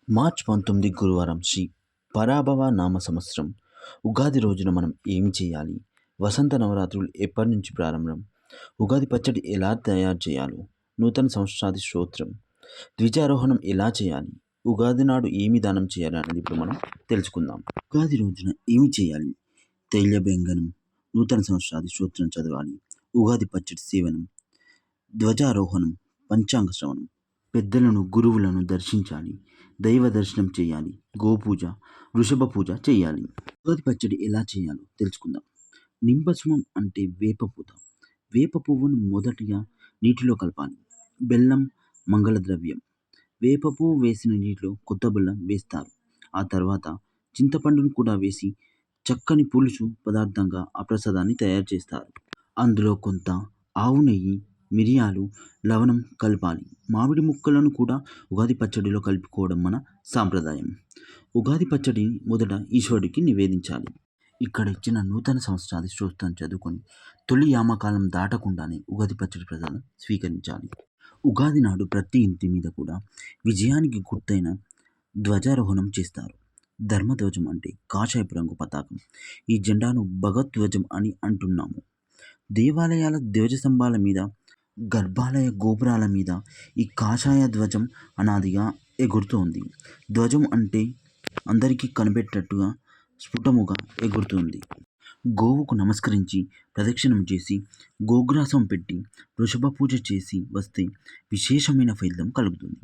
March 19 గురువారం శ్రీ పరాభవ నామ సంవత్సరం. ఉగాది రోజున మనం ఏమి చేయాలి? వసంత నవరాత్రులు ఎప్పటి నుంచి ప్రారంభం? ఉగాది పచ్చడి ఎలా తయారు చేయాలో, నూతన సంవత్సరాది స్తోత్రం, ద్విజారోహణం ఎలా చేయాలి, ఉగాది నాడు ఏమి దానం చేయాలి అనేది ఇప్పుడు మనం తెలుసుకుందాం. ఉగాది రోజున ఏమి చేయాలి? తైలబెంగనం, నూతన సంవత్సరాది స్తోత్రం చదవాలి, ఉగాది పచ్చడి సేవనం, ధ్వజారోహణం, పంచాంగ శ్రవణం, పెద్దలను గురువులను దర్శించాలి, దైవ దర్శనం చేయాలి, గోపూజ, వృషభ పూజ చేయాలి. ఉగాది పచ్చడి ఎలా చేయాలో తెలుసుకుందాం. నింబసుమం అంటే వేపపూత. వేప పువ్వును మొదటిగా నీటిలో కలపాలి. బెల్లం, మంగళ ద్రవ్యం. వేప పువ్వు వేసిన నీటిలో కొత్త బెల్లం వేస్తారు. ఆ తర్వాత చింతపండును కూడా వేసి చక్కని పులుసు పదార్థంగా ఆ ప్రసాదాన్ని తయారు చేస్తారు. అందులో కొంత ఆవు నెయ్యి, మిరియాలు, లవణం కలపాలి. మామిడి ముక్కలను కూడా ఉగాది పచ్చడిలో కలుపుకోవడం మన సాంప్రదాయం. ఉగాది పచ్చడిని మొదట ఈశ్వరుడికి నివేదించాలి. ఇక్కడ ఇచ్చిన నూతన సంవత్సరాది స్తోత్రం చదువుకొని తొలి యామకాలం దాటకుండానే ఉగాది పచ్చడి ప్రసాదం స్వీకరించాలి. ఉగాది నాడు ప్రతి ఇంటి మీద కూడా విజయానికి గుర్తైన ధ్వజారోహణం చేస్తారు. ధర్మధ్వజం అంటే కాషాయపు రంగు పతాకం. ఈ జెండాను భగవద్ధ్వజం అని అంటున్నాము. దేవాలయాల ధ్వజస్తంభాల మీద, గర్భాలయ గోపురాల మీద ఈ కాషాయ ధ్వజం అనాదిగా ఎగురుతోంది. ధ్వజం అంటే అందరికీ కనిపెట్టేట్టుగా స్ఫుటముగా ఎగురుతుంది. గోవుకు నమస్కరించి ప్రదక్షిణం చేసి గోగ్రాసం పెట్టి వృషభ పూజ చేసి వస్తే విశేషమైన ఫలితం కలుగుతుంది.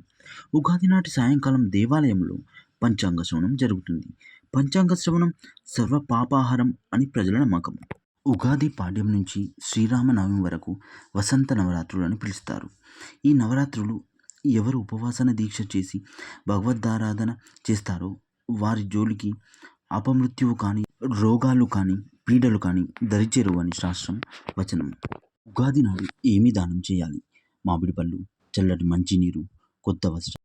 ఉగాది నాటి సాయంకాలం దేవాలయంలో పంచాంగ శ్రవణం జరుగుతుంది. పంచాంగ శ్రవణం సర్వ పాపాహారం అని ప్రజల నమ్మకం. ఉగాది పాడ్యం నుంచి శ్రీరామనవమి వరకు వసంత నవరాత్రులు అని పిలుస్తారు. ఈ నవరాత్రులు ఎవరు ఉపవాసన దీక్ష చేసి భగవద్ధారాధన చేస్తారో వారి జోలికి అపమృత్యువు కానీ, రోగాలు కానీ, పీడలు కానీ దరిచేరువు అని శాస్త్రం వచనం. ఉగాది నాడు ఏమి దానం చేయాలి? మామిడి పళ్ళు, చల్లటి మంచినీరు, కొత్త వస్త్రం,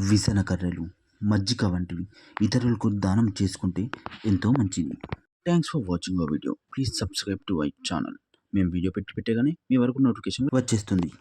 విసన కర్రలు, మజ్జిగ వంటివి ఇతరులకు దానం చేసుకుంటే ఎంతో మంచిది. Thanks for watching our video. Please subscribe to our channel. మేము వీడియో పెట్టగానే మీ వరకు నోటిఫికేషన్ వచ్చేస్తుంది.